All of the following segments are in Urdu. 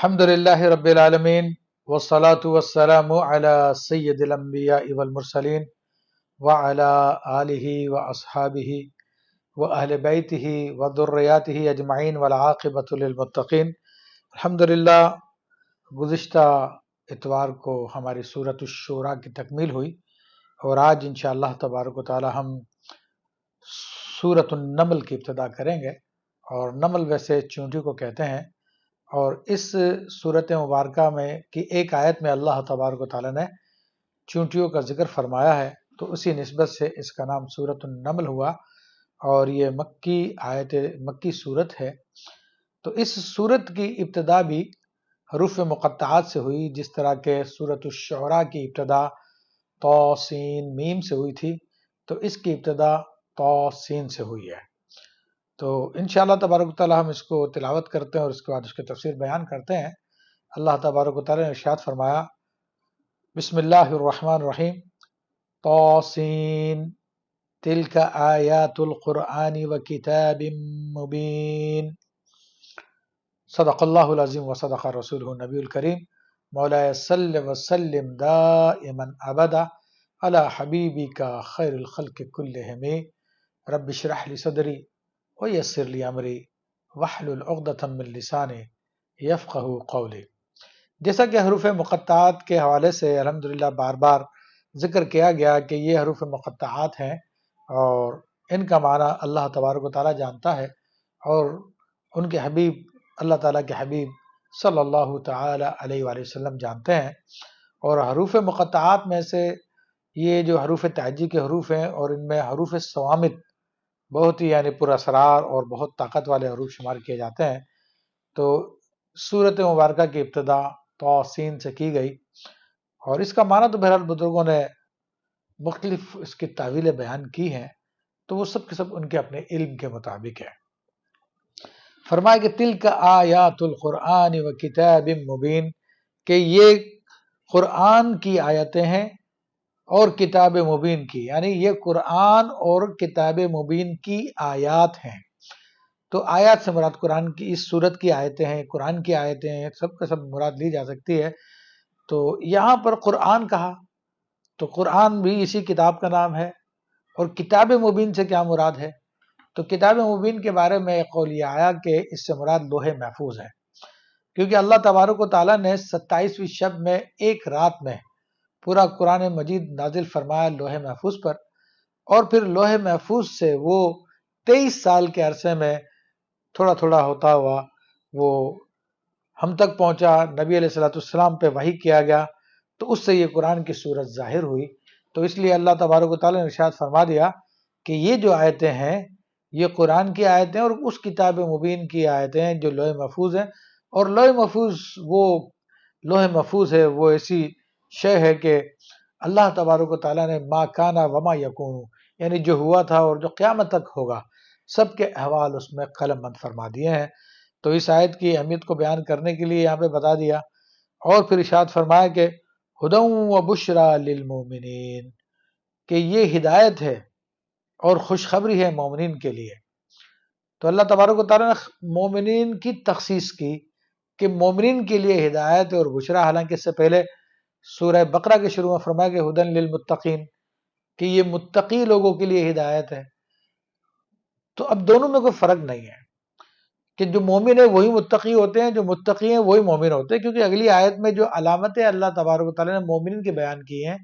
الحمدللہ رب العالمین والصلاة والسلام علی سید الانبیاء والمرسلین وعلی آلہ واصحابہ واہل بیتہ وذریاتہ اجمعین والعاقبۃ للمتقین۔ الحمدللہ گزشتہ اتوار کو ہماری سورۃ الشورى کی تکمیل ہوئی اور آج انشاءاللہ تبارک و تعالی ہم سورۃ النمل کی ابتدا کریں گے، اور نمل ویسے چونٹی کو کہتے ہیں، اور اس صورت مبارکہ میں کی ایک آیت میں اللہ تبارک و تعالیٰ نے چونٹیوں کا ذکر فرمایا ہے، تو اسی نسبت سے اس کا نام سورۃ النمل ہوا، اور یہ مکی صورت ہے۔ تو اس صورت کی ابتدا بھی حروف مقطعات سے ہوئی، جس طرح کہ سورۃ الشعراء کی ابتدا طا سین میم سے ہوئی تھی، تو اس کی ابتدا طا سین سے ہوئی ہے۔ تو انشاءاللہ تبارک و تعالی ہم اس کو تلاوت کرتے ہیں اور اس کے بعد اس کی تفسیر بیان کرتے ہیں۔ اللہ تبارک و تعالی نے ارشاد فرمایا، بسم اللہ الرحمن الرحیم، طاسین تلک آیات القرآن وکتاب مبین، صدق اللہ العظیم وصدق رسولہ النبی الکریم۔ مولاي صل وسلم دائما ابدا علی حبیبک خیر الخلق کلہم، رب اشرح لی صدری ویسر لی امری واحلل عقدۃ من لسانی یفقہوا قولی۔ جیسا کہ حروف مقطعات کے حوالے سے الحمدللہ بار بار ذکر کیا گیا کہ یہ حروف مقطعات ہیں اور ان کا معنی اللہ تبارک و تعالیٰ جانتا ہے، اور ان کے حبیب اللہ تعالیٰ کے حبیب صلی اللہ تعالی علیہ وآلہ وسلم جانتے ہیں۔ اور حروف مقطعات میں سے یہ جو حروف تعجی کے حروف ہیں، اور ان میں حروف صوامت بہت ہی پر اسرار اور بہت طاقت والے حروف شمار کیے جاتے ہیں۔ تو سورت مبارکہ کی ابتدا طا سین سے کی گئی، اور اس کا معنی تو بہرحال بزرگوں نے مختلف اس کی تعویلیں بیان کی ہیں، تو وہ سب کے سب ان کے اپنے علم کے مطابق ہے۔ فرمایا کہ تلک آیات القرآن و کتاب مبین، کہ یہ قرآن کی آیتیں ہیں اور کتاب مبین کی، یعنی یہ قرآن اور کتاب مبین کی آیات ہیں۔ تو آیات سے مراد قرآن کی اس سورت کی آیتیں ہیں، قرآن کی آیتیں ہیں، سب کا سب مراد لی جا سکتی ہے۔ تو یہاں پر قرآن کہا تو قرآن بھی اسی کتاب کا نام ہے، اور کتاب مبین سے کیا مراد ہے؟ تو کتاب مبین کے بارے میں ایک قول یہ آیا کہ اس سے مراد لوح محفوظ ہے، کیونکہ اللہ تبارک و تعالیٰ نے 27ویں شب میں ایک رات میں پورا قرآن مجید نازل فرمایا لوح محفوظ پر، اور پھر لوح محفوظ سے وہ 23 سال کے عرصے میں تھوڑا تھوڑا ہوتا ہوا وہ ہم تک پہنچا، نبی علیہ السلام پہ وحی کیا گیا، تو اس سے یہ قرآن کی صورت ظاہر ہوئی۔ تو اس لیے اللہ تبارک و تعالیٰ نے ارشاد فرما دیا کہ یہ جو آیتیں ہیں یہ قرآن کی آیتیں اور اس کتاب مبین کی آیتیں ہیں جو لوح محفوظ ہیں۔ اور لوح محفوظ ہے وہ ایسی شے ہے کہ اللہ تبارک و تعالیٰ نے ما کانا وما یکون، یعنی جو ہوا تھا اور جو قیامت تک ہوگا سب کے احوال اس میں قلم بند فرما دیے ہیں۔ تو اس آیت کی اہمیت کو بیان کرنے کے لیے یہاں پہ بتا دیا، اور پھر ارشاد فرمایا کہ ہدی و بشری للمؤمنین، کہ یہ ہدایت ہے اور خوشخبری ہے مومنین کے لیے۔ تو اللہ تبارک و تعالیٰ نے مومنین کی تخصیص کی کہ مومنین کے لیے ہدایت اور بشرا، حالانکہ اس سے پہلے سورہ بقرہ کے شروع میں فرمایا کہ ہدن للمتقین، کہ یہ متقی لوگوں کے لیے ہدایت ہے۔ تو اب دونوں میں کوئی فرق نہیں ہے کہ جو مومن ہے وہی متقی ہوتے ہیں، جو متقی ہیں وہی مومن ہوتے ہیں، کیونکہ اگلی آیت میں جو علامتیں اللہ تبارک و تعالیٰ نے مومنین کے بیان کی ہیں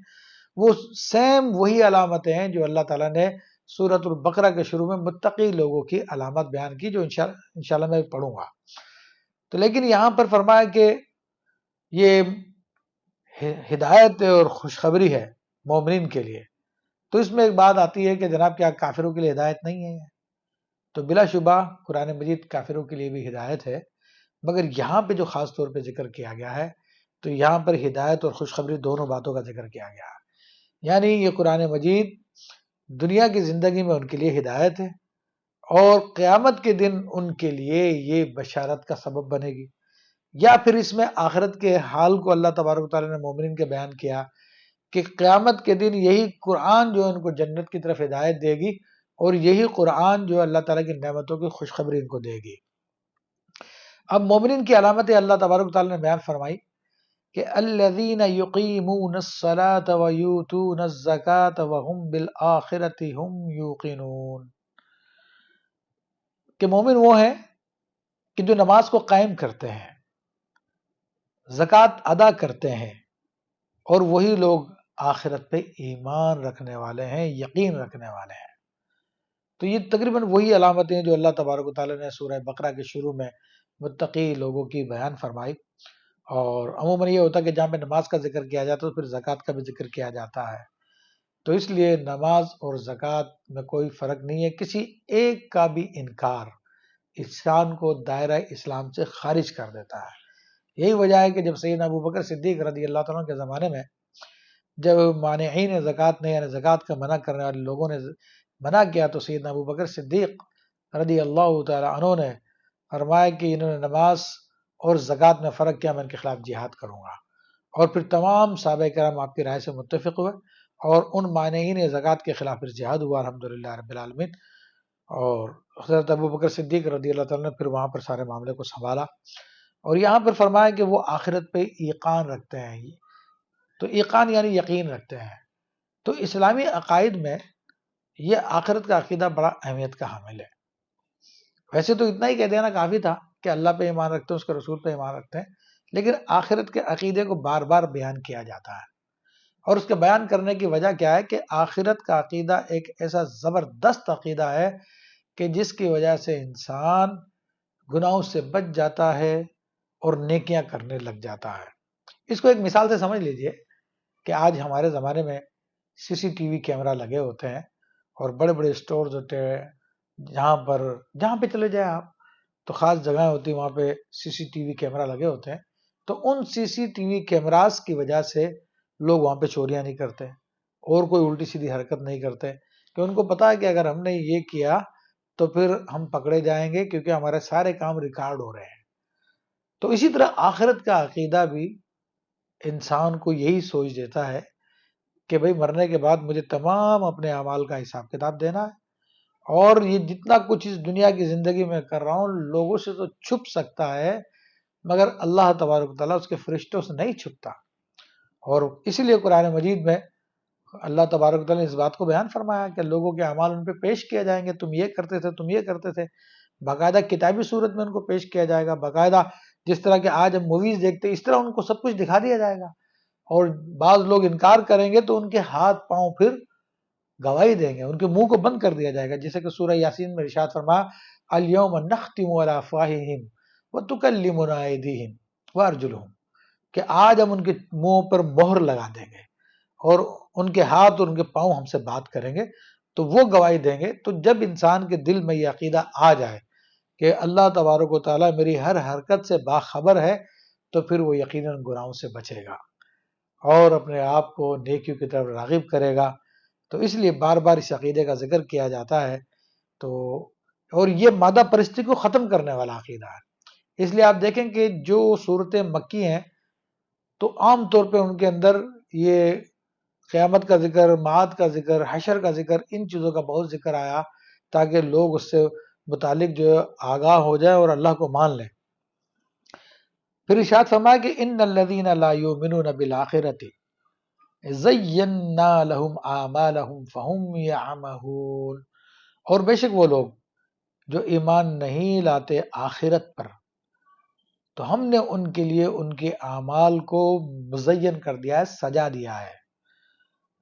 وہ سیم وہی علامتیں ہیں جو اللہ تعالیٰ نے سورۃ البقرہ کے شروع میں متقی لوگوں کی علامت بیان کی، جو انشاءاللہ میں پڑھوں گا۔ تو لیکن یہاں پر فرمایا کہ یہ ہدایت اور خوشخبری ہے مومنین کے لیے، تو اس میں ایک بات آتی ہے کہ جناب کیا کافروں کے لیے ہدایت نہیں ہے؟ تو بلا شبہ قرآن مجید کافروں کے لیے بھی ہدایت ہے، مگر یہاں پہ جو خاص طور پہ ذکر کیا گیا ہے تو یہاں پر ہدایت اور خوشخبری دونوں باتوں کا ذکر کیا گیا ہے۔ یعنی یہ قرآن مجید دنیا کی زندگی میں ان کے لیے ہدایت ہے، اور قیامت کے دن ان کے لیے یہ بشارت کا سبب بنے گی، یا پھر اس میں آخرت کے حال کو اللہ تبارک و تعالیٰ نے مومنین کے بیان کیا کہ قیامت کے دن یہی قرآن جو ان کو جنت کی طرف ہدایت دے گی، اور یہی قرآن جو اللہ تعالیٰ کی نعمتوں کی خوشخبری ان کو دے گی۔ اب مومنین کی علامتیں اللہ تبارک و تعالیٰ نے بیان فرمائی کہ الذین یقیمون الصلاۃ ویؤتون الزکاۃ وہم بالآخرۃ ہم یوقنون، کہ مومن وہ ہیں کہ جو نماز کو قائم کرتے ہیں، زکوٰۃ ادا کرتے ہیں، اور وہی لوگ آخرت پہ ایمان رکھنے والے ہیں، یقین رکھنے والے ہیں۔ تو یہ تقریباً وہی علامتیں ہیں جو اللہ تبارک و تعالیٰ نے سورہ بقرہ کے شروع میں متقی لوگوں کی بیان فرمائی، اور عموماً یہ ہوتا ہے کہ جہاں پہ نماز کا ذکر کیا جاتا ہے تو پھر زکوٰۃ کا بھی ذکر کیا جاتا ہے۔ تو اس لیے نماز اور زکوٰۃ میں کوئی فرق نہیں ہے، کسی ایک کا بھی انکار انسان کو دائرہ اسلام سے خارج کر دیتا ہے۔ یہی وجہ ہے کہ جب سیدنا ابو بکر صدیق رضی اللہ تعالیٰ کے زمانے میں جب مانعین زکوٰۃ نے، یعنی زکوٰۃ کا منع کرنے والے لوگوں نے منع کیا، تو سیدنا ابو بکر صدیق رضی اللہ تعالیٰ عنہ نے فرمایا کہ انہوں نے نماز اور زکوٰۃ میں فرق کیا، میں ان کے خلاف جہاد کروں گا۔ اور پھر تمام صحابہ کرام آپ کی رائے سے متفق ہوئے اور ان مانعین زکوٰۃ کے خلاف پھر جہاد ہوا الحمدللہ رب العالمین۔ اور حضرت ابو بکر صدیق رضی اللہ تعالیٰ نے پھر وہاں پر سارے معاملے کو سنبھالا، اور یہاں پر فرمایا کہ وہ آخرت پہ ایقان رکھتے ہیں۔ تو ایقان یعنی یقین رکھتے ہیں۔ تو اسلامی عقائد میں یہ آخرت کا عقیدہ بڑا اہمیت کا حامل ہے۔ ویسے تو اتنا ہی کہہ دینا کافی تھا کہ اللہ پہ ایمان رکھتے ہیں، اس کے رسول پہ ایمان رکھتے ہیں، لیکن آخرت کے عقیدے کو بار بار بیان کیا جاتا ہے، اور اس کے بیان کرنے کی وجہ کیا ہے کہ آخرت کا عقیدہ ایک ایسا زبردست عقیدہ ہے کہ جس کی وجہ سے انسان گناہوں سے بچ جاتا ہے اور نیکیاں کرنے لگ جاتا ہے۔ اس کو ایک مثال سے سمجھ لیجئے کہ آج ہمارے زمانے میں سی سی ٹی وی کیمرہ لگے ہوتے ہیں، اور بڑے بڑے سٹورز ہوتے ہیں، جہاں پہ چلے جائیں آپ تو خاص جگہیں ہوتی ہیں، وہاں پہ سی سی ٹی وی کیمرہ لگے ہوتے ہیں۔ تو ان سی سی ٹی وی کیمراز کی وجہ سے لوگ وہاں پہ چوریاں نہیں کرتے اور کوئی الٹی سیدھی حرکت نہیں کرتے، کہ ان کو پتا ہے کہ اگر ہم نے یہ کیا تو پھر ہم پکڑے جائیں گے، کیونکہ ہمارے سارے کام ریکارڈ ہو رہے ہیں۔ تو اسی طرح آخرت کا عقیدہ بھی انسان کو یہی سوچ دیتا ہے کہ بھئی مرنے کے بعد مجھے تمام اپنے اعمال کا حساب کتاب دینا ہے، اور یہ جتنا کچھ اس دنیا کی زندگی میں کر رہا ہوں لوگوں سے تو چھپ سکتا ہے، مگر اللہ تبارک و تعالیٰ اس کے فرشتوں سے نہیں چھپتا۔ اور اسی لیے قرآن مجید میں اللہ تبارک و تعالیٰ نے اس بات کو بیان فرمایا کہ لوگوں کے اعمال ان پہ پیش کیا جائیں گے، تم یہ کرتے تھے، تم یہ کرتے تھے، باقاعدہ کتابی صورت میں ان کو پیش کیا جائے گا، باقاعدہ جس طرح کہ آج ہم موویز دیکھتے ہیں اس طرح ان کو سب کچھ دکھا دیا جائے گا۔ اور بعض لوگ انکار کریں گے تو ان کے ہاتھ پاؤں پھر گواہی دیں گے، ان کے منہ کو بند کر دیا جائے گا، جیسے کہ سورہ یاسین میں ارشاد فرمایا الیوم نختم علی افواہہم وتکلمنا ایدیہم وارجلہم، کہ آج ہم ان کے منہ پر مہر لگا دیں گے اور ان کے ہاتھ اور ان کے پاؤں ہم سے بات کریں گے، تو وہ گواہی دیں گے۔ تو جب انسان کے دل میں یہ عقیدہ آ جائے کہ اللہ تبارک و تعالیٰ میری ہر حرکت سے باخبر ہے، تو پھر وہ یقیناً گناہوں سے بچے گا اور اپنے آپ کو نیکیوں کی طرف راغب کرے گا۔ تو اس لیے بار بار اس عقیدے کا ذکر کیا جاتا ہے۔ تو اور یہ مادہ پرستی کو ختم کرنے والا عقیدہ ہے۔ اس لیے آپ دیکھیں کہ جو صورتیں مکی ہیں تو عام طور پہ ان کے اندر یہ قیامت کا ذکر، معاد کا ذکر، حشر کا ذکر، ان چیزوں کا بہت ذکر آیا تاکہ لوگ اس سے متعلق جو ہے آگاہ ہو جائے اور اللہ کو مان لیں۔ پھر ارشاد فرمایا کہ ان الذین لا یؤمنون بالآخرۃ زینا لہم اعمالہم فہم یعمہون، اور بے شک وہ لوگ جو ایمان نہیں لاتے آخرت پر، تو ہم نے ان کے لیے ان کے اعمال کو مزین کر دیا ہے، سجا دیا ہے۔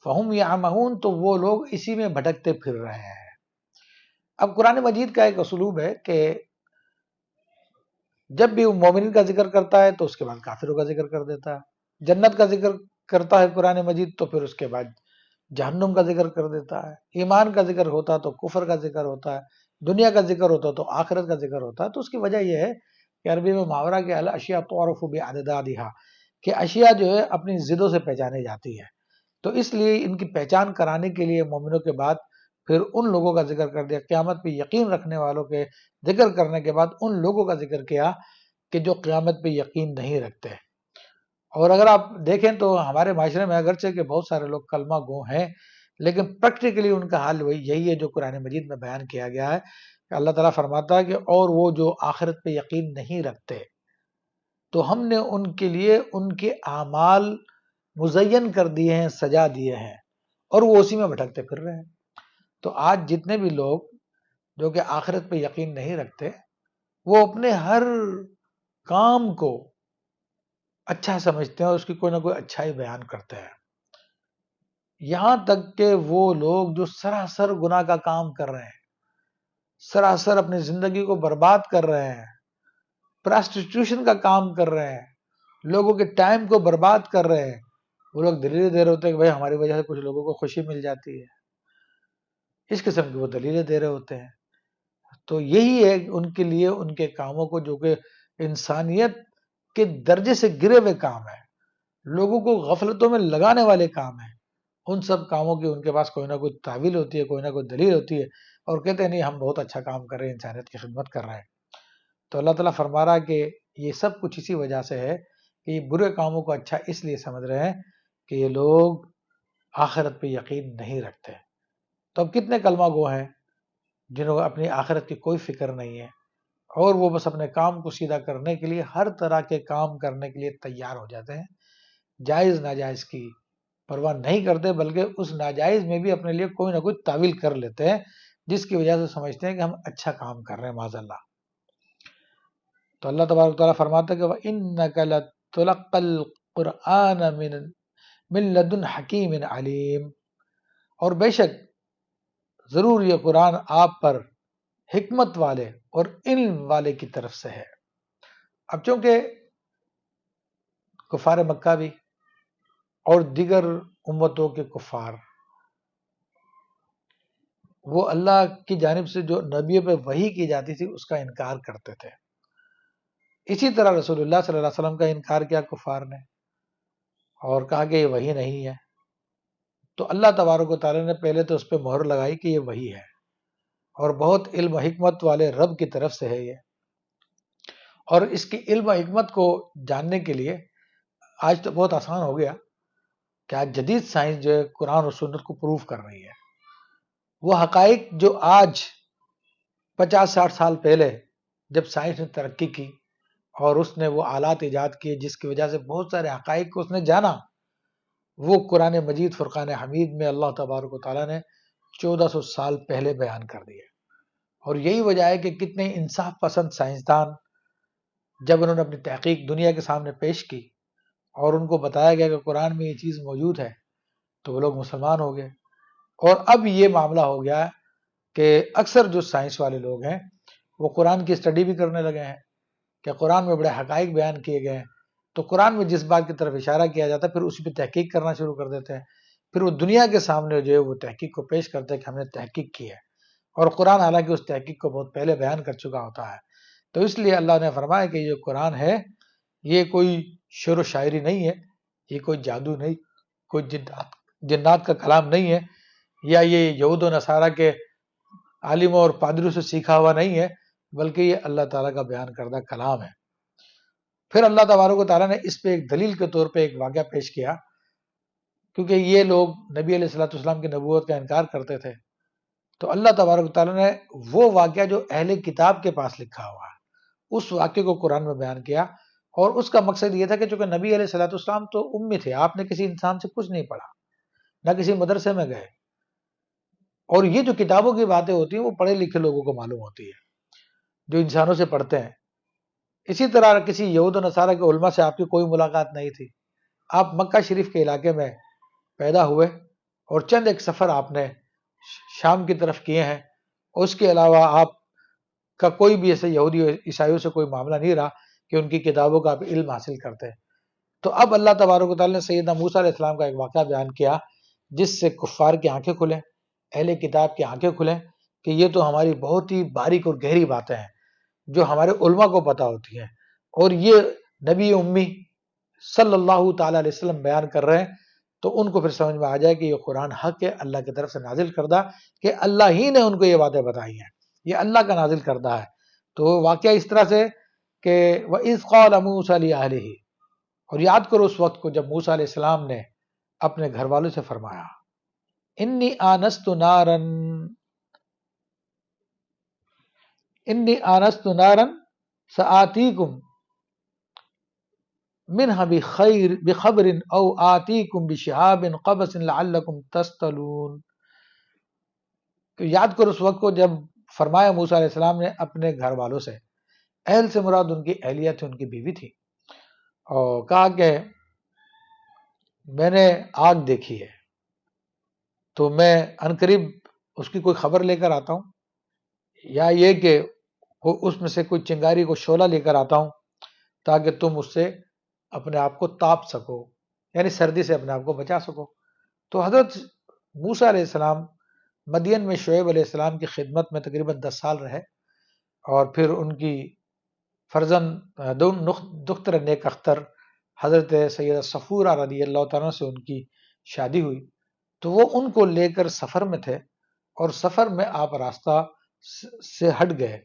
فہم یعمہون، تو وہ لوگ اسی میں بھٹکتے پھر رہے ہیں۔ اب قرآن مجید کا ایک اسلوب ہے کہ جب بھی وہ مومنین کا ذکر کرتا ہے تو اس کے بعد کافروں کا ذکر کر دیتا ہے، جنت کا ذکر کرتا ہے قرآن مجید تو پھر اس کے بعد جہنم کا ذکر کر دیتا ہے، ایمان کا ذکر ہوتا تو کفر کا ذکر ہوتا ہے، دنیا کا ذکر ہوتا تو آخرت کا ذکر ہوتا ہے۔ تو اس کی وجہ یہ ہے کہ عربی میں محاورہ کہ الاشیاء تعرف بعددہا، کہ اشیاء جو ہے اپنی ضدوں سے پہچانی جاتی ہے۔ تو اس لیے ان کی پہچان کرانے کے لیے مومنوں کے بعد پھر ان لوگوں کا ذکر کر دیا، قیامت پہ یقین رکھنے والوں کے ذکر کرنے کے بعد ان لوگوں کا ذکر کیا کہ جو قیامت پہ یقین نہیں رکھتے۔ اور اگر آپ دیکھیں تو ہمارے معاشرے میں اگرچہ کہ بہت سارے لوگ کلمہ گو ہیں، لیکن پریکٹیکلی ان کا حال یہی ہے جو قرآن مجید میں بیان کیا گیا ہے کہ اللہ تعالیٰ فرماتا ہے کہ اور وہ جو آخرت پہ یقین نہیں رکھتے تو ہم نے ان کے لیے ان کے اعمال مزین کر دیے ہیں، سجا دیے ہیں، اور وہ اسی میں بھٹکتے پھر رہے ہیں۔ تو آج جتنے بھی لوگ جو کہ آخرت پہ یقین نہیں رکھتے، وہ اپنے ہر کام کو اچھا سمجھتے ہیں اور اس کی کوئی نہ کوئی اچھائی بیان کرتے ہیں، یہاں تک کہ وہ لوگ جو سراسر گناہ کا کام کر رہے ہیں، سراسر اپنی زندگی کو برباد کر رہے ہیں، پراسٹیٹیوشن کا کام کر رہے ہیں، لوگوں کے ٹائم کو برباد کر رہے ہیں، وہ لوگ دلیلیں دے رہے ہوتے ہیں کہ بھائی ہماری وجہ سے کچھ لوگوں کو خوشی مل جاتی ہے، اس قسم کی وہ دلیلیں دے رہے ہوتے ہیں۔ تو یہی ہے ان کے لیے ان کے کاموں کو جو کہ انسانیت کے درجے سے گرے ہوئے کام ہے، لوگوں کو غفلتوں میں لگانے والے کام ہیں، ان سب کاموں کی ان کے پاس کوئی نہ کوئی تعویل ہوتی ہے، کوئی نہ کوئی دلیل ہوتی ہے، اور کہتے ہیں نہیں ہم بہت اچھا کام کر رہے ہیں، انسانیت کی خدمت کر رہے ہیں۔ تو اللہ تعالیٰ فرما رہا ہے کہ یہ سب کچھ اسی وجہ سے ہے کہ یہ برے کاموں کو اچھا اس لیے سمجھ رہے ہیں کہ یہ لوگ آخرت پہ یقین نہیں رکھتے۔ تو اب کتنے کلمہ گو ہیں جنہوں کو اپنی آخرت کی کوئی فکر نہیں ہے، اور وہ بس اپنے کام کو سیدھا کرنے کے لیے ہر طرح کے کام کرنے کے لیے تیار ہو جاتے ہیں، جائز ناجائز کی پرواہ نہیں کرتے، بلکہ اس ناجائز میں بھی اپنے لیے کوئی نہ کوئی تعویل کر لیتے ہیں، جس کی وجہ سے سمجھتے ہیں کہ ہم اچھا کام کر رہے ہیں، معاذ اللہ۔ تو اللہ تبارک و تعالیٰ فرماتا ہے کہ وَإِنَّكَ لَتُلَقَّى الْقُرْآنَ مِن لَدُنْ حَكِيمٍ عَلِيمٍ، اور بے شک ضرور یہ قرآن آپ پر حکمت والے اور علم والے کی طرف سے ہے۔ اب چونکہ کفار مکہ بھی اور دیگر امتوں کے کفار وہ اللہ کی جانب سے جو نبیوں پہ وحی کی جاتی تھی اس کا انکار کرتے تھے، اسی طرح رسول اللہ صلی اللہ علیہ وسلم کا انکار کیا کفار نے، اور کہا کہ یہ وحی نہیں ہے۔ تو اللہ تبارک و تعالیٰ نے پہلے تو اس پہ مہر لگائی کہ یہ وحی ہے، اور بہت علم و حکمت والے رب کی طرف سے ہے یہ، اور اس کی علم و حکمت کو جاننے کے لیے آج تو بہت آسان ہو گیا کہ آج جدید سائنس جو ہے قرآن اور سنت کو پروف کر رہی ہے، وہ حقائق جو آج 50-60 سال پہلے جب سائنس نے ترقی کی اور اس نے وہ آلات ایجاد کیے جس کی وجہ سے بہت سارے حقائق کو اس نے جانا، وہ قرآن مجید فرقان حمید میں اللہ تبارک و تعالیٰ نے 1400 سال پہلے بیان کر دیے۔ اور یہی وجہ ہے کہ کتنے انصاف پسند سائنسدان جب انہوں نے اپنی تحقیق دنیا کے سامنے پیش کی اور ان کو بتایا گیا کہ قرآن میں یہ چیز موجود ہے، تو وہ لوگ مسلمان ہو گئے۔ اور اب یہ معاملہ ہو گیا کہ اکثر جو سائنس والے لوگ ہیں وہ قرآن کی اسٹڈی بھی کرنے لگے ہیں کہ قرآن میں بڑے حقائق بیان کیے گئے ہیں، تو قرآن میں جس بات کی طرف اشارہ کیا جاتا ہے پھر اسی پہ تحقیق کرنا شروع کر دیتے ہیں، پھر وہ دنیا کے سامنے جو ہے وہ تحقیق کو پیش کرتے ہیں کہ ہم نے تحقیق کی ہے، اور قرآن حالانکہ اس تحقیق کو بہت پہلے بیان کر چکا ہوتا ہے۔ تو اس لیے اللہ نے فرمایا کہ یہ قرآن ہے، یہ کوئی شعر و شاعری نہیں ہے، یہ کوئی جادو نہیں، کوئی جنات کا کلام نہیں ہے، یا یہ یہود و نصارہ کے عالموں اور پادریوں سے سیکھا ہوا نہیں ہے، بلکہ یہ اللہ تعالیٰ کا بیان کردہ کلام ہے۔ پھر اللہ تبارک و تعالیٰ نے اس پہ ایک دلیل کے طور پہ ایک واقعہ پیش کیا، کیونکہ یہ لوگ نبی علیہ الصلوۃ والسلام کی نبوت کا انکار کرتے تھے، تو اللہ تبارک و تعالیٰ نے وہ واقعہ جو اہل کتاب کے پاس لکھا ہوا ہے اس واقعے کو قرآن میں بیان کیا، اور اس کا مقصد یہ تھا کہ چونکہ نبی علیہ الصلوۃ والسلام تو امی تھے، آپ نے کسی انسان سے کچھ نہیں پڑھا، نہ کسی مدرسے میں گئے، اور یہ جو کتابوں کی باتیں ہوتی ہیں وہ پڑھے لکھے لوگوں کو معلوم ہوتی ہے جو انسانوں سے پڑھتے ہیں۔ اسی طرح کسی یہود و نصارہ کے علماء سے آپ کی کوئی ملاقات نہیں تھی، آپ مکہ شریف کے علاقے میں پیدا ہوئے اور چند ایک سفر آپ نے شام کی طرف کیے ہیں، اور اس کے علاوہ آپ کا کوئی بھی ایسے یہودی عیسائیوں سے کوئی معاملہ نہیں رہا کہ ان کی کتابوں کا آپ علم حاصل کرتے۔ تو اب اللہ تبارک و تعالیٰ نے سیدنا موسیٰ علیہ السلام کا ایک واقعہ بیان کیا جس سے کفار کی آنکھیں کھلیں، اہل کتاب کی آنکھیں کھلیں کہ یہ تو ہماری بہت ہی باریک اور گہری باتیں ہیں جو ہمارے علماء کو پتہ ہوتی ہیں، اور یہ نبی امی صلی اللہ تعالیٰ علیہ وسلم بیان کر رہے ہیں، تو ان کو پھر سمجھ میں آ جائے کہ یہ قرآن حق ہے، اللہ کی طرف سے نازل کردہ، کہ اللہ ہی نے ان کو یہ باتیں بتائی ہیں، یہ اللہ کا نازل کردہ ہے۔ تو واقعہ اس طرح سے کہ وَإِذْ قَالَ مُوسَىٰ لِأَهْلِهِ، اور یاد کرو اس وقت کو جب موسیٰ علیہ السلام نے اپنے گھر والوں سے فرمایا انی آنست نارن، انی آنست نارا سآتیکم منها بخبر او آتیکم بشہاب قبس لعلکم تصطلون. تو یاد کرو اس وقت کو جب فرمایا موسیٰ علیہ السلام نے اپنے گھر والوں سے، اہل سے مراد ان کی اہلیہ تھی، ان کی بیوی تھی، اور کہا کہ میں نے آگ دیکھی ہے تو میں عنقریب اس کی کوئی خبر لے کر آتا ہوں، یا یہ کہ اس میں سے کوئی چنگاری کو شعلہ لے کر آتا ہوں تاکہ تم اس سے اپنے آپ کو تاپ سکو، یعنی سردی سے اپنے آپ کو بچا سکو. تو حضرت موسیٰ علیہ السلام مدین میں شعیب علیہ السلام کی خدمت میں تقریباً 10 سال رہے، اور پھر ان کی فرزند دختر نیک اختر حضرت سیدہ صفورہ رضی اللہ تعالیٰ سے ان کی شادی ہوئی. تو وہ ان کو لے کر سفر میں تھے، اور سفر میں آپ راستہ سے ہٹ گئے،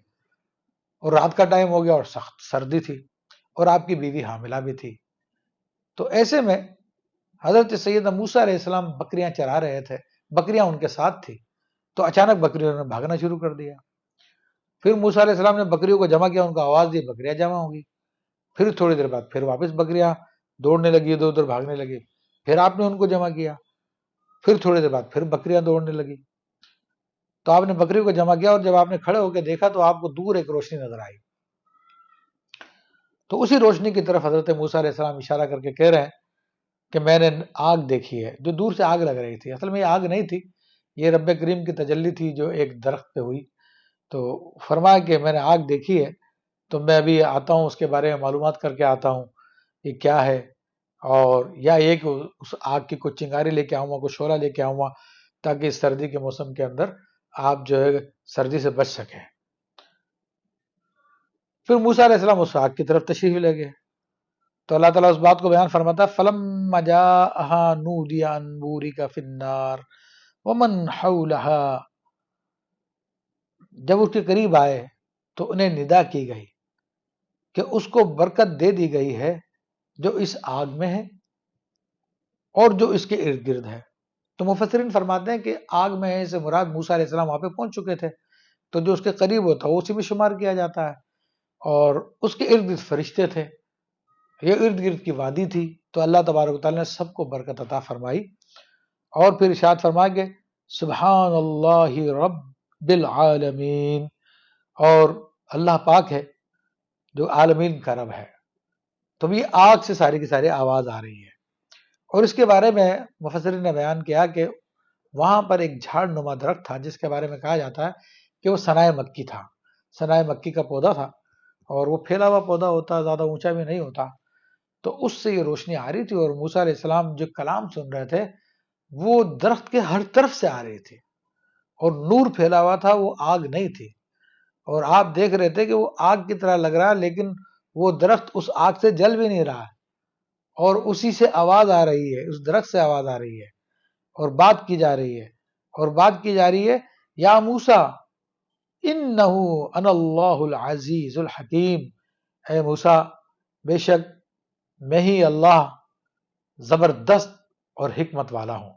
اور رات کا ٹائم ہو گیا اور سخت سردی تھی، اور آپ کی بیوی حاملہ بھی تھی. تو ایسے میں حضرت سیدنا موسیٰ علیہ السلام بکریاں چرا رہے تھے، بکریاں ان کے ساتھ تھی، تو اچانک بکریوں نے بھاگنا شروع کر دیا. پھر موسیٰ علیہ السلام نے بکریوں کو جمع کیا، ان کو آواز دی، بکریاں جمع ہوں گی. پھر تھوڑی دیر بعد پھر واپس بکریاں دوڑنے لگی، ادھر ادھر بھاگنے لگی. پھر آپ نے ان کو جمع کیا، پھر تھوڑی دیر بعد پھر بکریاں دوڑنے لگی. تو آپ نے بکریوں کو جمع کیا، اور جب آپ نے کھڑے ہو کے دیکھا تو آپ کو دور ایک روشنی نظر آئی. تو اسی روشنی کی طرف حضرت موسیٰ علیہ السلام اشارہ کر کے کہہ رہے ہیں کہ میں نے آگ دیکھی ہے، جو دور سے آگ لگ رہی تھی. اصل میں یہ آگ نہیں تھی، یہ رب کریم کی تجلی تھی جو ایک درخت پہ ہوئی. تو فرمایا کہ میں نے آگ دیکھی ہے، تو میں ابھی آتا ہوں، اس کے بارے میں معلومات کر کے آتا ہوں یہ کیا ہے، اور یا یہ کہ اس آگ کی کوئی چنگاری لے کے آؤں گا، کوئی شعلہ لے کے آؤں گا تاکہ اس سردی کے موسم کے اندر آپ جو ہے سردی سے بچ سکیں. پھر موسیٰ علیہ السلام اس آگ کی طرف تشریف لے گئے. تو اللہ تعالیٰ اس بات کو بیان فرماتا ہے فَلَمَّا جَاءَهَا نُودِيَ أَن بُورِكَ فِي النَّارِ وَمَنْ حَوْلَهَا. جب اس کے قریب آئے تو انہیں ندا کی گئی کہ اس کو برکت دے دی گئی ہے جو اس آگ میں ہے اور جو اس کے ارد گرد ہے. تو مفسرین فرماتے ہیں کہ آگ میں ہے سے مراد موسیٰ علیہ السلام وہاں پہ پہنچ چکے تھے، تو جو اس کے قریب ہوتا ہے وہ اسی میں شمار کیا جاتا ہے، اور اس کے ارد گرد فرشتے تھے، یہ ارد گرد کی وادی تھی. تو اللہ تبارک و تعالیٰ نے سب کو برکت عطا فرمائی، اور پھر ارشاد فرمایا کہ سبحان اللہ رب العالمین، اور اللہ پاک ہے جو عالمین کا رب ہے. تو یہ آگ سے ساری کی ساری آواز آ رہی ہے. اور اس کے بارے میں مفسرین نے بیان کیا کہ وہاں پر ایک جھاڑ نما درخت تھا جس کے بارے میں کہا جاتا ہے کہ وہ ثنائے مکی تھا. ثنائے مکی کا پودا تھا، اور وہ پھیلا ہوا پودا ہوتا، زیادہ اونچا بھی نہیں ہوتا. تو اس سے یہ روشنی آ رہی تھی، اور موسیٰ علیہ السلام جو کلام سن رہے تھے وہ درخت کے ہر طرف سے آ رہی تھی، اور نور پھیلا ہوا تھا، وہ آگ نہیں تھی. اور آپ دیکھ رہے تھے کہ وہ آگ کی طرح لگ رہا ہے، لیکن وہ درخت اس آگ سے جل بھی نہیں رہا، اور اسی سے آواز آ رہی ہے، اس درخت سے آواز آ رہی ہے، اور بات کی جا رہی ہے. اور بات کی جا رہی ہے یا موسیٰ انہ انا اللہ العزیز الحکیم، اے موسیٰ بے شک میں ہی اللہ زبردست اور حکمت والا ہوں.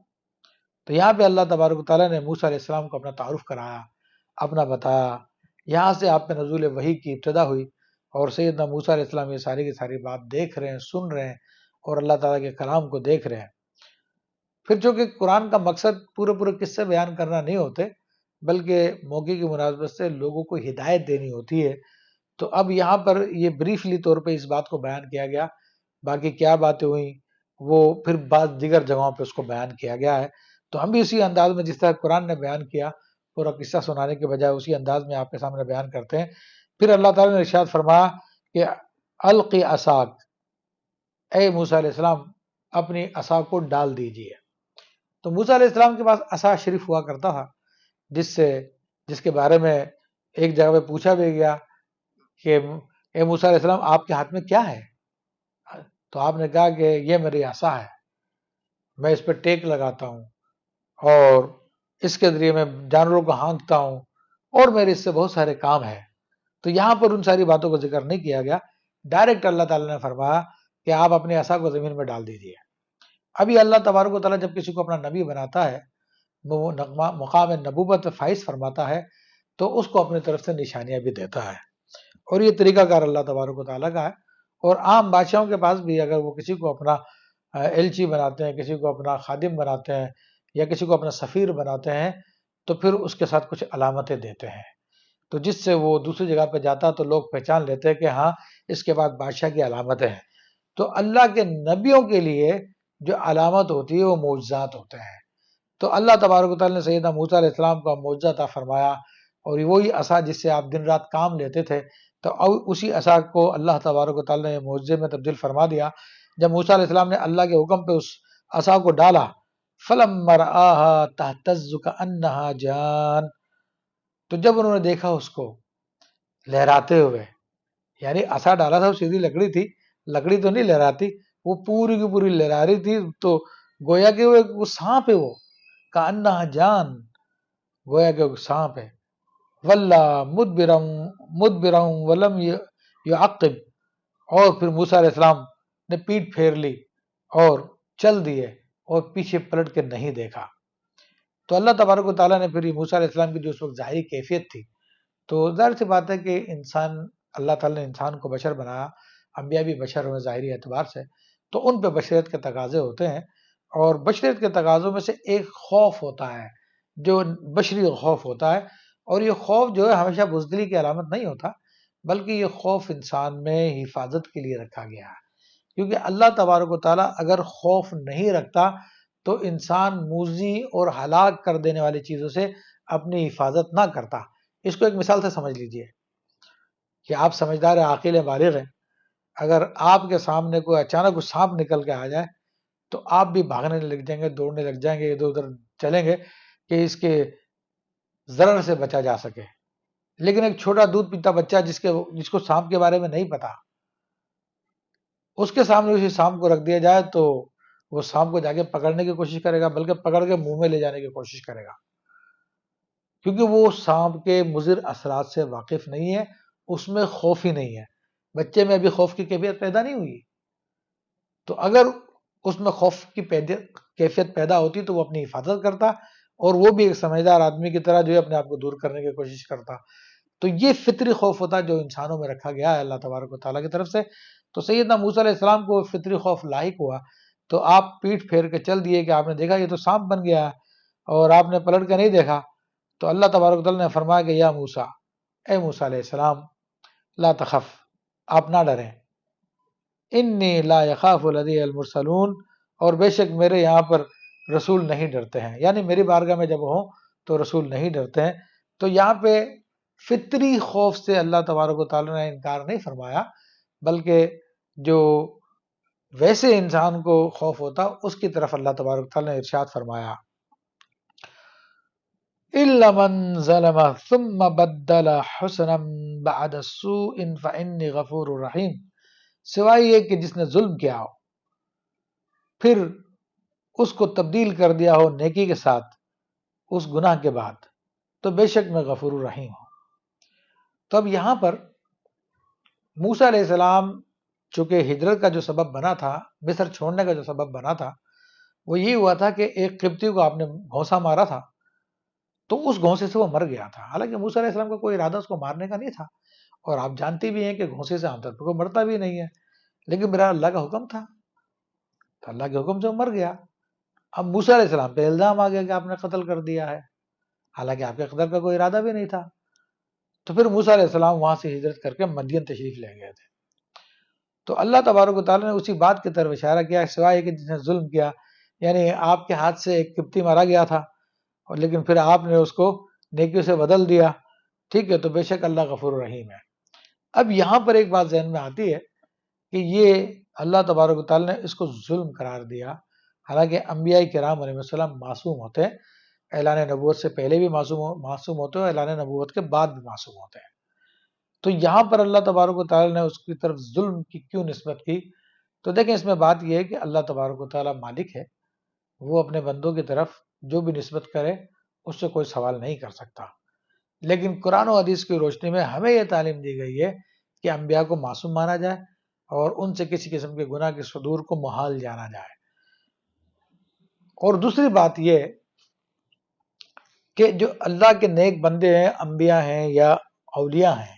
تو یہاں پہ اللہ تبارک و تعالیٰ نے موسیٰ علیہ السلام کو اپنا تعارف کرایا، اپنا بتایا. یہاں سے آپ پہ نزول وحی کی ابتدا ہوئی، اور سیدنا موسیٰ علیہ السلام یہ ساری کی ساری بات دیکھ رہے ہیں، سن رہے ہیں، اور اللہ تعالیٰ کے کلام کو دیکھ رہے ہیں. پھر چونکہ قرآن کا مقصد پورے پورے قصے بیان کرنا نہیں ہوتے، بلکہ موقع کی مناسبت سے لوگوں کو ہدایت دینی ہوتی ہے، تو اب یہاں پر یہ بریفلی طور پہ اس بات کو بیان کیا گیا. باقی کیا باتیں ہوئیں وہ پھر بعض دیگر جگہوں پہ اس کو بیان کیا گیا ہے. تو ہم بھی اسی انداز میں جس طرح قرآن نے بیان کیا پورا قصہ سنانے کے بجائے اسی انداز میں آپ کے سامنے بیان کرتے ہیں. پھر اللہ تعالیٰ نے ارشاد فرمایا کہ القی عصاک، اے موسیٰ علیہ السلام اپنی عصا کو ڈال دیجئے. تو موسیٰ علیہ السلام کے پاس عصا شریف ہوا کرتا تھا، جس کے بارے میں ایک جگہ پہ پوچھا بھی گیا کہ اے موسیٰ علیہ السلام آپ کے ہاتھ میں کیا ہے؟ تو آپ نے کہا کہ یہ میری عصا ہے، میں اس پہ ٹیک لگاتا ہوں، اور اس کے ذریعے میں جانوروں کو ہانکتا ہوں، اور میرے اس سے بہت سارے کام ہیں. تو یہاں پر ان ساری باتوں کو ذکر نہیں کیا گیا، ڈائریکٹ اللہ تعالیٰ نے فرمایا کہ آپ اپنی عصا کو زمین میں ڈال دیجئے. ابھی اللہ تبارک و تعالیٰ جب کسی کو اپنا نبی بناتا ہے، وہ مقام نبوت فائز فرماتا ہے، تو اس کو اپنی طرف سے نشانیاں بھی دیتا ہے. اور یہ طریقہ کار اللہ تبارک و تعالیٰ کا ہے. اور عام بادشاہوں کے پاس بھی اگر وہ کسی کو اپنا ایلچی بناتے ہیں، کسی کو اپنا خادم بناتے ہیں یا کسی کو اپنا سفیر بناتے ہیں تو پھر اس کے ساتھ کچھ علامتیں دیتے ہیں، تو جس سے وہ دوسری جگہ پہ جاتا تو لوگ پہچان لیتے ہیں کہ ہاں اس کے بعد بادشاہ کی علامتیں ہیں. تو اللہ کے نبیوں کے لیے جو علامت ہوتی ہے وہ معجزات ہوتے ہیں. تو اللہ تبارک و تعالیٰ نے سیدنا موسیٰ علیہ السلام کا معجزہ عطا فرمایا، اور وہی عصا جس سے آپ دن رات کام لیتے تھے، تو اسی عصا کو اللہ تبارک و تعالیٰ نے معجزے میں تبدیل فرما دیا. جب موسیٰ علیہ السلام نے اللہ کے حکم پہ اس عصا کو ڈالا، فَلَمَّا رَآهَا تَهْتَزُّ كَأَنَّهَا جَانٌ، تو جب انہوں نے دیکھا اس کو لہراتے ہوئے، یعنی عصا ڈالا تھا وہ سیدھی لکڑی تھی، لکڑی تو نہیں لہراتی، وہ پوری کی پوری لہرا رہی تھی، تو گویا کہ وہ سانپ ہے، وہ كَأَنَّهَا جان، گویا کہ وہ سانپ ہے. وَلَّا مُدْبِرًا وَلَمْ يُعَقِّبْ، اور پھر موسیٰ علیہ السلام نے پیٹ پھیر لی اور چل دیے اور پیچھے پلٹ کے نہیں دیکھا. تو اللہ تبارک و تعالیٰ نے پھر یہ موسیٰ علیہ السلام کی جو اس وقت ظاہری کیفیت تھی، تو ظاہر سی بات ہے کہ انسان، اللہ تعالیٰ نے انسان کو بشر بنایا، انبیاء بھی بشر ہوئے ظاہری اعتبار سے، تو ان پہ بشریت کے تقاضے ہوتے ہیں، اور بشریت کے تقاضوں میں سے ایک خوف ہوتا ہے جو بشری خوف ہوتا ہے. اور یہ خوف جو ہے ہمیشہ بزدلی کی علامت نہیں ہوتا، بلکہ یہ خوف انسان میں حفاظت کے لیے رکھا گیا ہے. کیونکہ اللہ تبارک و تعالیٰ اگر خوف نہیں رکھتا تو انسان موذی اور ہلاک کر دینے والی چیزوں سے اپنی حفاظت نہ کرتا. اس کو ایک مثال سے سمجھ لیجئے کہ آپ سمجھدار عاقل بالغ ہیں، اگر آپ کے سامنے کوئی اچانک کوئی سانپ نکل کے آ جائے تو آپ بھی بھاگنے لگ جائیں گے، دوڑنے لگ جائیں گے، ادھر ادھر چلیں گے کہ اس کے ضرر سے بچا جا سکے. لیکن ایک چھوٹا دودھ پیتا بچہ جس کو سانپ کے بارے میں نہیں پتا، اس کے سامنے اسی سانپ کو رکھ دیا جائے تو وہ سانپ کو جا کے پکڑنے کی کوشش کرے گا، بلکہ پکڑ کے منہ میں لے جانے کی کوشش کرے گا، کیونکہ وہ سانپ کے مضر اثرات سے واقف نہیں ہے، اس میں خوف ہی نہیں ہے. بچے میں ابھی خوف کی کیفیت پیدا نہیں ہوئی، تو اگر اس میں خوف کی کیفیت پیدا ہوتی تو وہ اپنی حفاظت کرتا، اور وہ بھی ایک سمجھدار آدمی کی طرح جو ہے اپنے آپ کو دور کرنے کی کوشش کرتا. تو یہ فطری خوف ہوتا ہے جو انسانوں میں رکھا گیا ہے اللہ تبارک و تعالیٰ کی طرف سے. تو سیدنا موسیٰ علیہ السلام کو فطری خوف لاحق ہوا، تو آپ پیٹ پھیر کے چل دیے کہ آپ نے دیکھا یہ تو سانپ بن گیا ہے، اور آپ نے پلٹ کے نہیں دیکھا. تو اللہ تبارک و تعالیٰ نے فرمایا کہ یا موسیٰ، اے موسیٰ علیہ السلام، لا تخف، آپ نہ ڈریں، انی لا یخاف لدی المرسلون، اور بے شک میرے یہاں پر رسول نہیں ڈرتے ہیں، یعنی میری بارگاہ میں جب ہوں تو رسول نہیں ڈرتے ہیں. تو یہاں پہ فطری خوف سے اللہ تبارک و تعالیٰ نے انکار نہیں فرمایا، بلکہ جو ویسے انسان کو خوف ہوتا اس کی طرف اللہ تبارک و تعالیٰ نے ارشاد فرمایا إِلَّا مَنْ ظَلَمَ ثُمَّ بَدَّلَ حُسْنًا بَعْدَ سُوءٍ فَإِنِّي غَفُورٌ رَحِيمٌ، سوائے یہ کہ جس نے ظلم کیا ہو پھر اس کو تبدیل کر دیا ہو نیکی کے ساتھ اس گناہ کے بعد، تو بے شک میں غفور الرحیم ہوں. تو اب یہاں پر موسیٰ علیہ السلام چونکہ ہجرت کا جو سبب بنا تھا، مصر چھوڑنے کا جو سبب بنا تھا، وہ یہ ہوا تھا کہ ایک قبطی کو آپ نے گھونسا مارا تھا، تو اس گھونسے سے وہ مر گیا تھا. حالانکہ موسیٰ علیہ السلام کا کوئی ارادہ اس کو مارنے کا نہیں تھا، اور آپ جانتے بھی ہیں کہ گھونسے سے عام طور پر کوئی مرتا بھی نہیں ہے، لیکن میرا اللہ کا حکم تھا، تو اللہ کے حکم سے وہ مر گیا. اب موسیٰ علیہ السلام پہ الزام آ گیا کہ آپ نے قتل کر دیا ہے، حالانکہ آپ کے قتل کا کوئی ارادہ بھی نہیں تھا. تو پھر موسیٰ علیہ السلام وہاں سے ہجرت کر کے مدین تشریف لے گئے تھے. تو اللہ تبارک و تعالیٰ نے اسی بات کی طرف اشارہ کیا، سوائے کہ جس نے ظلم کیا، یعنی آپ کے ہاتھ سے ایک قبطی مارا گیا تھا، اور لیکن پھر آپ نے اس کو نیکیوں سے بدل دیا، ٹھیک ہے، تو بے شک اللہ غفور الرحیم ہے. اب یہاں پر ایک بات ذہن میں آتی ہے کہ یہ اللہ تبارک و تعالیٰ نے اس کو ظلم قرار دیا، حالانکہ انبیاء کرام علیہ السلام معصوم ہوتے ہیں، اعلان نبوت سے پہلے بھی معصوم ہوتے ہیں، اعلان نبوت کے بعد بھی معصوم ہوتے ہیں. تو یہاں پر اللہ تبارک و تعالیٰ نے اس کی طرف ظلم کی کیوں نسبت کی؟ تو دیکھیں اس میں بات یہ ہے کہ اللہ تبارک و تعالیٰ مالک ہے، وہ اپنے بندوں کی طرف جو بھی نسبت کرے اس سے کوئی سوال نہیں کر سکتا. لیکن قرآن و حدیث کی روشنی میں ہمیں یہ تعلیم دی گئی ہے کہ انبیاء کو معصوم مانا جائے اور ان سے کسی قسم کے گناہ کے صدور کو محال جانا جائے. اور دوسری بات یہ کہ جو اللہ کے نیک بندے ہیں، انبیاء ہیں یا اولیاء ہیں،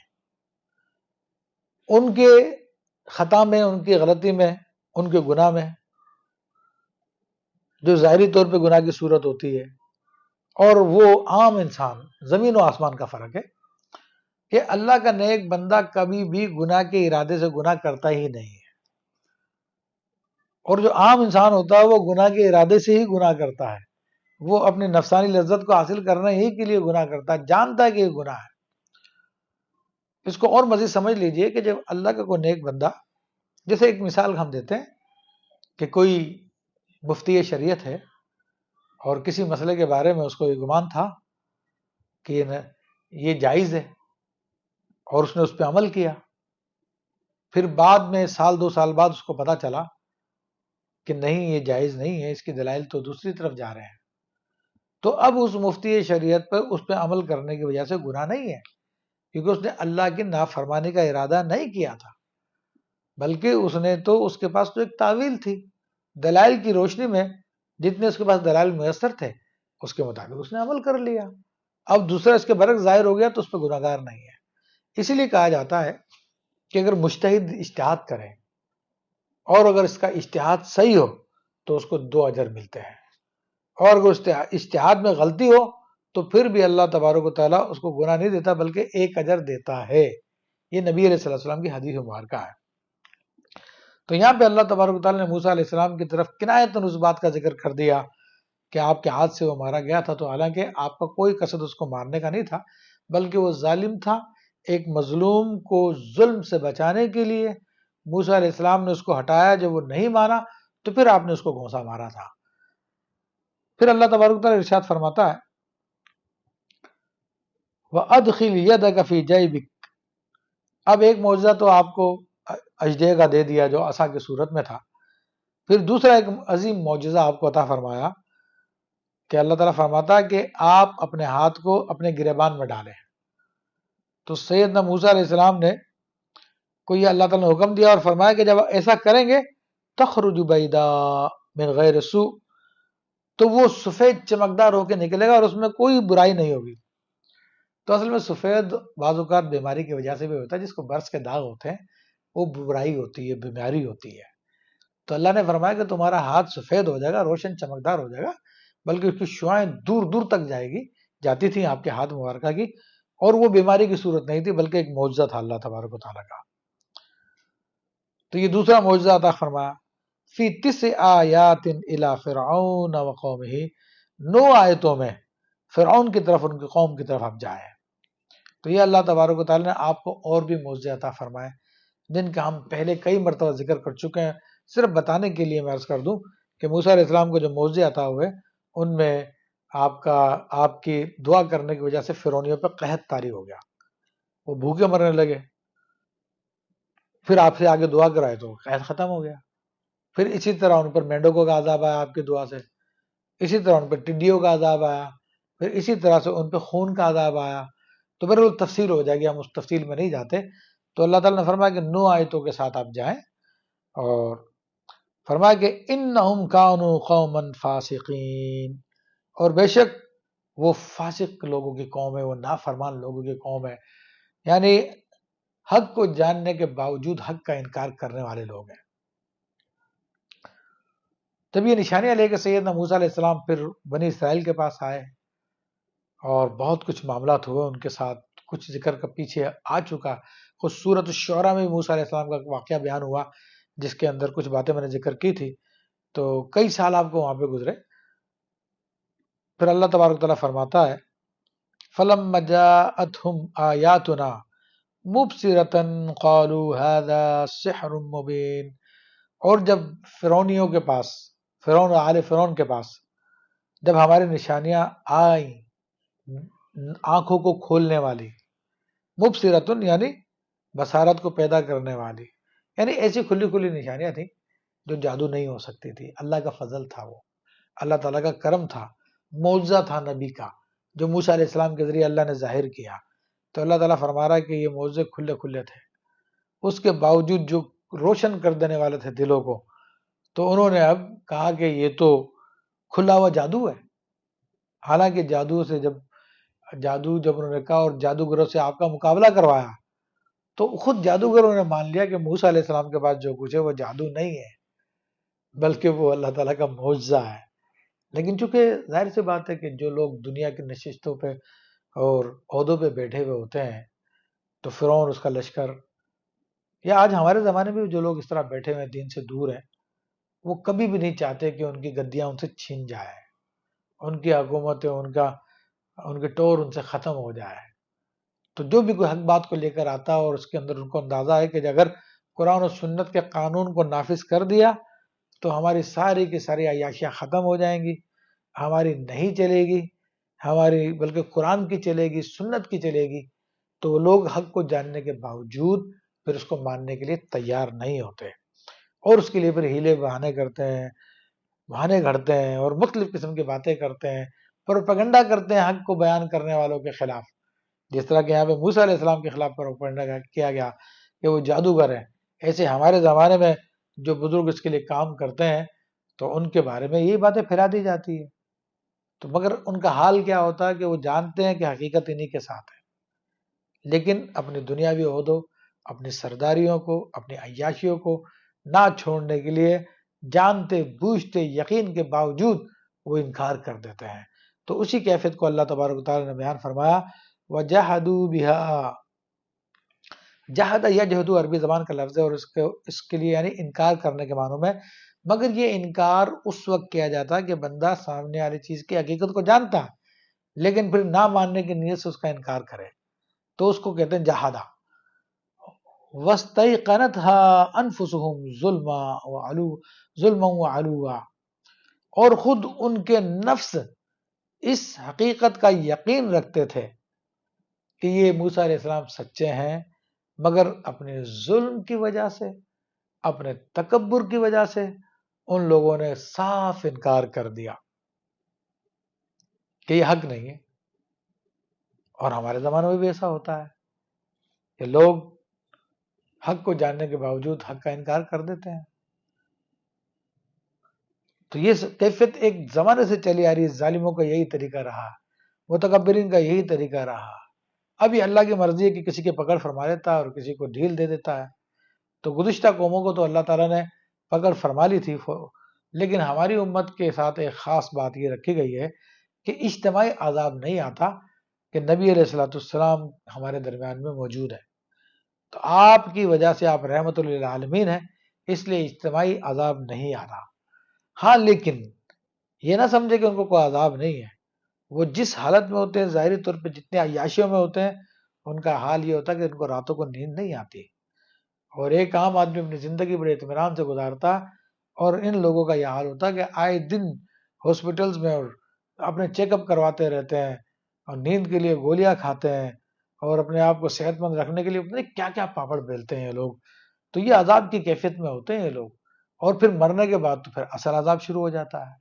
ان کے خطا میں، ان کی غلطی میں، ان کے گناہ میں، جو ظاہری طور پہ گناہ کی صورت ہوتی ہے، اور وہ عام انسان، زمین و آسمان کا فرق ہے کہ اللہ کا نیک بندہ کبھی بھی گناہ کے ارادے سے گناہ کرتا ہی نہیں ہے، اور جو عام انسان ہوتا ہے وہ گناہ کے ارادے سے ہی گناہ کرتا ہے، وہ اپنی نفسانی لذت کو حاصل کرنے ہی کے لیے گناہ کرتا ہے، جانتا ہے کہ یہ گناہ ہے۔ اس کو اور مزید سمجھ لیجئے کہ جب اللہ کا کوئی نیک بندہ، جیسے ایک مثال ہم دیتے ہیں کہ کوئی مفتی شریعت ہے اور کسی مسئلے کے بارے میں اس کو یہ گمان تھا کہ یہ جائز ہے، اور اس نے اس پہ عمل کیا، پھر بعد میں سال 2 سال بعد اس کو پتا چلا کہ نہیں، یہ جائز نہیں ہے، اس کی دلائل تو دوسری طرف جا رہے ہیں، تو اب اس مفتی شریعت پر اس پہ عمل کرنے کی وجہ سے گناہ نہیں ہے، کیونکہ اس نے اللہ کی نافرمانی کا ارادہ نہیں کیا تھا، بلکہ اس نے تو، اس کے پاس تو ایک تعویل تھی، دلائل کی روشنی میں جتنے اس کے پاس دلائل میسر تھے اس کے مطابق اس نے عمل کر لیا، اب دوسرا اس کے برعکس ظاہر ہو گیا تو اس پہ گناہ گار نہیں ہے۔ اسی لیے کہا جاتا ہے کہ اگر مجتہد اجتہاد کرے اور اگر اس کا اجتہاد صحیح ہو تو اس کو 2 اجر ملتے ہیں، اور اگر اجتہاد میں غلطی ہو تو پھر بھی اللہ تبارک و تعالیٰ اس کو گناہ نہیں دیتا بلکہ 1 اجر دیتا ہے۔ یہ نبی علیہ السلام کی حدیث مبارکہ ہے۔ تو یہاں پہ اللہ تبارک و تعالیٰ نے موسیٰ علیہ السلام کی طرف کنایتاً اس بات کا ذکر کر دیا کہ آپ کے ہاتھ سے وہ مارا گیا تھا، تو حالانکہ آپ کا کوئی قصد اس کو مارنے کا نہیں تھا، بلکہ وہ ظالم تھا، ایک مظلوم کو ظلم سے بچانے کے لیے موسیٰ علیہ السلام نے اس کو ہٹایا، جب وہ نہیں مانا تو پھر آپ نے اس کو گھونسا مارا تھا۔ پھر اللہ تبارک و تعالیٰ ارشاد فرماتا ہے وَأَدْخِلْ يَدَكَ فِي جَيْبِكَ، اب ایک معجزہ تو آپ کو اژدہے کا دے دیا جو عصا کی صورت میں تھا، پھر دوسرا ایک عظیم معجزہ آپ کو عطا فرمایا کہ اللہ تعالیٰ فرماتا ہے کہ آپ اپنے ہاتھ کو اپنے گریبان میں ڈالیں۔ تو سیدنا موسیٰ علیہ السلام نے کو یہ اللہ تعالیٰ نے حکم دیا اور فرمایا کہ جب ایسا کریں گے تخرج بیضاء من غیر سوء، تو وہ سفید چمکدار ہو کے نکلے گا اور اس میں کوئی برائی نہیں ہوگی۔ تو اصل میں سفید بعض اوقات بیماری کی وجہ سے بھی ہوتا ہے، جس کو برس کے داغ ہوتے ہیں، وہ برائی ہوتی ہے، بیماری ہوتی ہے۔ تو اللہ نے فرمایا کہ تمہارا ہاتھ سفید ہو جائے گا، روشن چمکدار ہو جائے گا، بلکہ اس کی شعائیں دور دور تک جاتی تھیں آپ کے ہاتھ مبارکہ کی، اور وہ بیماری کی صورت نہیں تھی بلکہ ایک معجزہ تھا اللہ تبارک و تعالیٰ کا۔ تو یہ دوسرا معجزہ عطا فرمایا فی 9 آیات الی فرعون وقومہ، 9 آیتوں میں فرعون کی طرف، ان کی قوم کی طرف آپ جائیں۔ تو یہ اللہ تبارک و تعالیٰ نے آپ کو اور بھی معجزے عطا فرمائے جن کا ہم پہلے کئی مرتبہ ذکر کر چکے ہیں، صرف بتانے کے لیے میں عرض کر دوں کہ موسیٰ علیہ السلام کو جو معجزے عطا ہوئے ان میں آپ کی دعا کرنے کی وجہ سے فرعونیوں پہ قحط طاری ہو گیا، وہ بھوکے مرنے لگے، پھر آپ سے آگے دعا کرائے تو قحط ختم ہو گیا، پھر اسی طرح ان پر مینڈکوں کا عذاب آیا آپ کی دعا سے، اسی طرح ان پر ٹڈیوں کا عذاب آیا، پھر اسی طرح سے ان پہ خون کا عذاب آیا۔ تو پھر وہ تفصیل ہو جائے گی، ہم اس تفصیل میں نہیں جاتے۔ تو اللہ تعالیٰ نے فرمایا کہ 9 آیتوں کے ساتھ آپ جائیں، اور فرمایا کہ انہم کانوا قوما فاسقین، اور بے شک وہ فاسق لوگوں کی قوم ہے، وہ نافرمان لوگوں کی قوم ہے، یعنی حق کو جاننے کے باوجود حق کا انکار کرنے والے لوگ ہیں۔ جب یہ نشانیاں لے کے سیدنا موسیٰ علیہ السلام پھر بنی اسرائیل کے پاس آئے، اور بہت کچھ معاملات ہوئے ان کے ساتھ، کچھ ذکر کا پیچھے آ چکا، کچھ سورۃ الشعراء میں موسیٰ علیہ السلام کا واقعہ بیان ہوا جس کے اندر کچھ باتیں میں نے ذکر کی تھی، تو کئی سال آپ کو وہاں پہ گزرے۔ پھر اللہ تبارک تعالیٰ فرماتا ہے فَلَمَّا جَاءَتْهُمْ آیَاتُنَا مُبْصِرَةً قَالُوا هَذَا سِحْرٌ مُبِینٌ، اور جب فرعونیوں کے پاس، فرعون و آل فرعون کے پاس جب ہماری نشانیاں آئیں، آنکھوں کو کھولنے والی، مبصرتن یعنی بصارت کو پیدا کرنے والی، یعنی ایسی کھلی کھلی نشانیاں تھیں جو جادو نہیں ہو سکتی تھی، اللہ کا فضل تھا، وہ اللہ تعالیٰ کا کرم تھا، معجزہ تھا نبی کا جو موسیٰ علیہ السلام کے ذریعے اللہ نے ظاہر کیا۔ تو اللہ تعالیٰ فرما رہا ہے کہ یہ معجزے کھلے کھلے تھے، اس کے باوجود جو روشن کر دینے والے تھے دلوں کو، تو انہوں نے اب کہا کہ یہ تو کھلا ہوا جادو ہے، حالانکہ جادو سے جب جادو جب انہوں نے کہا اور جادوگروں سے آپ کا مقابلہ کروایا تو خود جادوگروں نے مان لیا کہ موسیٰ علیہ السلام کے پاس جو کچھ ہے وہ جادو نہیں ہے بلکہ وہ اللہ تعالیٰ کا معجزہ ہے. لیکن چونکہ ظاہر سی بات ہے کہ جو لوگ دنیا کی نشستوں پہ اور عہدوں پہ بیٹھے ہوئے ہوتے ہیں تو فرعون اس کا لشکر یا آج ہمارے زمانے میں بھی جو لوگ اس طرح بیٹھے ہوئے ہیں دین سے دور ہیں وہ کبھی بھی نہیں چاہتے کہ ان کی گدیاں ان سے چھین جائے, ان کی حکومت ان کے ٹور ان سے ختم ہو جائے. تو جو بھی کوئی حق بات کو لے کر آتا اور اس کے اندر ان کو اندازہ ہے کہ اگر قرآن و سنت کے قانون کو نافذ کر دیا تو ہماری ساری کی ساری عیاشیاں ختم ہو جائیں گی, ہماری نہیں چلے گی, ہماری بلکہ قرآن کی چلے گی, سنت کی چلے گی, تو وہ لوگ حق کو جاننے کے باوجود پھر اس کو ماننے کے لیے تیار نہیں ہوتے اور اس کے لیے پھر ہیلے بہانے کرتے ہیں, بہانے گھڑتے ہیں اور مختلف قسم کی باتیں کرتے ہیں, پروپیگنڈا کرتے ہیں حق کو بیان کرنے والوں کے خلاف. جس طرح کہ یہاں پہ موسیٰ علیہ السلام کے خلاف پروپیگنڈا کیا گیا کہ وہ جادوگر ہیں, ایسے ہمارے زمانے میں جو بزرگ اس کے لیے کام کرتے ہیں تو ان کے بارے میں یہی باتیں پھیلا دی جاتی ہے. تو مگر ان کا حال کیا ہوتا ہے کہ وہ جانتے ہیں کہ حقیقت انہی کے ساتھ ہے, لیکن اپنی دنیاوی عہدوں, اپنی سرداریوں کو, اپنی عیاشیوں کو نہ چھوڑنے کے لیے جانتے بوجھتے یقین کے باوجود وہ انکار کر دیتے ہیں. تو اسی کیفیت کو اللہ تبارک و تعالی نے بیان فرمایا وَجَحَدُوا بِهَا. جہد یجہد عربی زبان کا لفظ ہے اور اس کے لیے یعنی انکار کرنے کے معنوں میں, مگر یہ انکار اس وقت کیا جاتا ہے کہ بندہ سامنے والی چیز کی حقیقت کو جانتا ہے لیکن پھر نہ ماننے کی نیت سے اس کا انکار کرے تو اس کو کہتے ہیں جہادہ. وَاسْتَيْقَنَتْهَا أَنفُسُهُمْ ظُلْمًا وَعُلُوًّا. اور خود ان کے نفس اس حقیقت کا یقین رکھتے تھے کہ یہ موسیٰ علیہ السلام سچے ہیں, مگر اپنے ظلم کی وجہ سے, اپنے تکبر کی وجہ سے ان لوگوں نے صاف انکار کر دیا کہ یہ حق نہیں ہے. اور ہمارے زمانے میں بھی ایسا ہوتا ہے کہ لوگ حق کو جاننے کے باوجود حق کا انکار کر دیتے ہیں. تو یہ کیفیت ایک زمانے سے چلی آ رہی ہے, ظالموں کا یہی طریقہ رہا, متکبرین کا یہی طریقہ رہا. اب یہ اللہ کی مرضی ہے کہ کسی کی پکڑ فرما دیتا ہے اور کسی کو ڈھیل دے دیتا ہے. تو گزشتہ قوموں کو تو اللہ تعالیٰ نے پکڑ فرما لی تھی, لیکن ہماری امت کے ساتھ ایک خاص بات یہ رکھی گئی ہے کہ اجتماعی عذاب نہیں آتا کہ نبی علیہ الصلوۃ والسلام ہمارے درمیان میں موجود ہے, تو آپ کی وجہ سے آپ رحمت للعالمین ہیں, اس لیے اجتماعی عذاب نہیں آتا. ہاں لیکن یہ نہ سمجھے کہ ان کو کوئی عذاب نہیں ہے, وہ جس حالت میں ہوتے ہیں ظاہری طور پہ جتنے عیاشیوں میں ہوتے ہیں ان کا حال یہ ہوتا ہے کہ ان کو راتوں کو نیند نہیں آتی, اور ایک عام آدمی اپنی زندگی بڑے اطمینان سے گزارتا, اور ان لوگوں کا یہ حال ہوتا ہے کہ آئے دن ہاسپٹلز میں اور اپنے چیک اپ کرواتے رہتے ہیں اور نیند کے لیے گولیاں کھاتے ہیں اور اپنے آپ کو صحت مند رکھنے کے لیے پتہ نہیں کیا کیا پاپڑ بیلتے ہیں یہ لوگ. تو یہ عذاب کی کیفیت میں ہوتے ہیں یہ لوگ, اور پھر مرنے کے بعد تو پھر اصل عذاب شروع ہو جاتا ہے,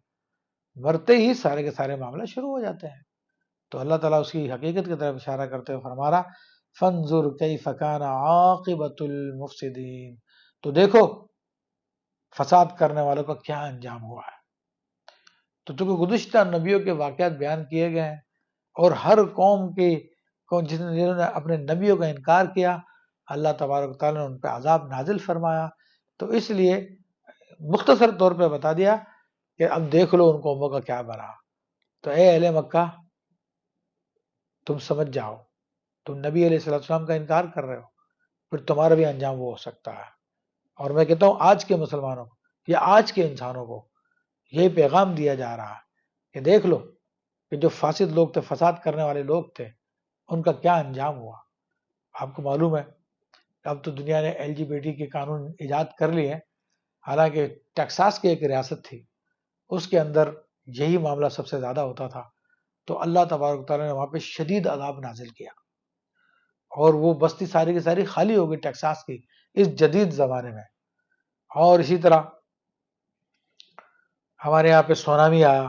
مرتے ہی سارے کے سارے معاملہ شروع ہو جاتے ہیں. تو اللہ تعالیٰ اس کی حقیقت کی طرف اشارہ کرتے ہوئے فرما رہا فَانظُرْ كَيْفَ كَانَ عَاقِبَةُ الْمُفْسِدِينَ. تو دیکھو فساد کرنے والوں کا کیا انجام ہوا ہے. تو چونکہ گزشتہ نبیوں کے واقعات بیان کیے گئے ہیں اور ہر قوم کی جنہوں نے اپنے نبیوں کا انکار کیا اللہ تبارک تعالیٰ نے ان پہ عذاب نازل فرمایا, تو اس لیے مختصر طور پہ بتا دیا کہ اب دیکھ لو ان قوموں کا کیا بنا. تو اے اہل مکہ تم سمجھ جاؤ, تم نبی علیہ السلام کا انکار کر رہے ہو, پھر تمہارا بھی انجام وہ ہو سکتا ہے. اور میں کہتا ہوں آج کے مسلمانوں کو یا آج کے انسانوں کو یہ پیغام دیا جا رہا ہے کہ دیکھ لو کہ جو فاسد لوگ تھے, فساد کرنے والے لوگ تھے, ان کا کیا انجام ہوا. آپ کو معلوم ہے اب تو دنیا نے LGBT کے قانون ایجاد کر لیے ہیں, حالانکہ ٹیکساس کی ایک ریاست تھی اس کے اندر یہی معاملہ سب سے زیادہ ہوتا تھا. تو اللہ تبارک تعالیٰ نے وہاں پہ شدید عذاب نازل کیا اور وہ بستی ساری کی ساری خالی ہو گئی ٹیکساس کی اس جدید زمانے میں. اور اسی طرح ہمارے یہاں پہ سونامی آیا,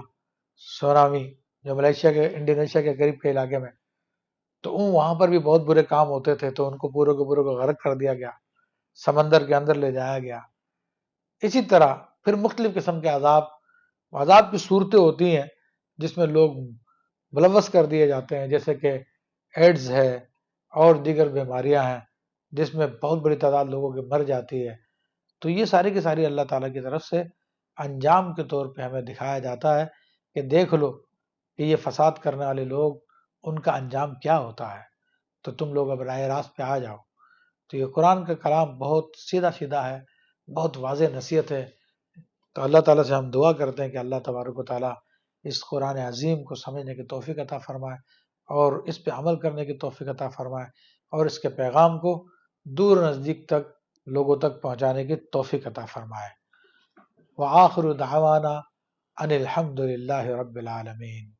سونامی جو ملیشیا کے انڈونیشیا کے قریب کے علاقے میں, تو وہاں پر بھی بہت برے کام ہوتے تھے, تو ان کو پورے کو غرق کر دیا گیا, سمندر کے اندر لے جایا گیا. اسی طرح پھر مختلف قسم کے عذاب کی صورتیں ہوتی ہیں جس میں لوگ ملوث کر دیے جاتے ہیں، جیسے کہ ایڈز ہے اور دیگر بیماریاں ہیں جس میں بہت بڑی تعداد لوگوں کی مر جاتی ہے. تو یہ ساری کی ساری اللہ تعالیٰ کی طرف سے انجام کے طور پہ ہمیں دکھایا جاتا ہے کہ دیکھ لو کہ یہ فساد کرنے والے لوگ ان کا انجام کیا ہوتا ہے، تو تم لوگ اب راہ راست پہ آ جاؤ. تو یہ قرآن کا کلام بہت سیدھا سیدھا ہے، بہت واضح نصیحت ہے. تو اللہ تعالیٰ سے ہم دعا کرتے ہیں کہ اللہ تبارک و تعالیٰ اس قرآن عظیم کو سمجھنے کی توفیق عطا فرمائے اور اس پہ عمل کرنے کی توفیق عطا فرمائے اور اس کے پیغام کو دور نزدیک تک لوگوں تک پہنچانے کی توفیق عطا فرمائے. وآخر دعوانا ان الحمد للہ رب العالمین.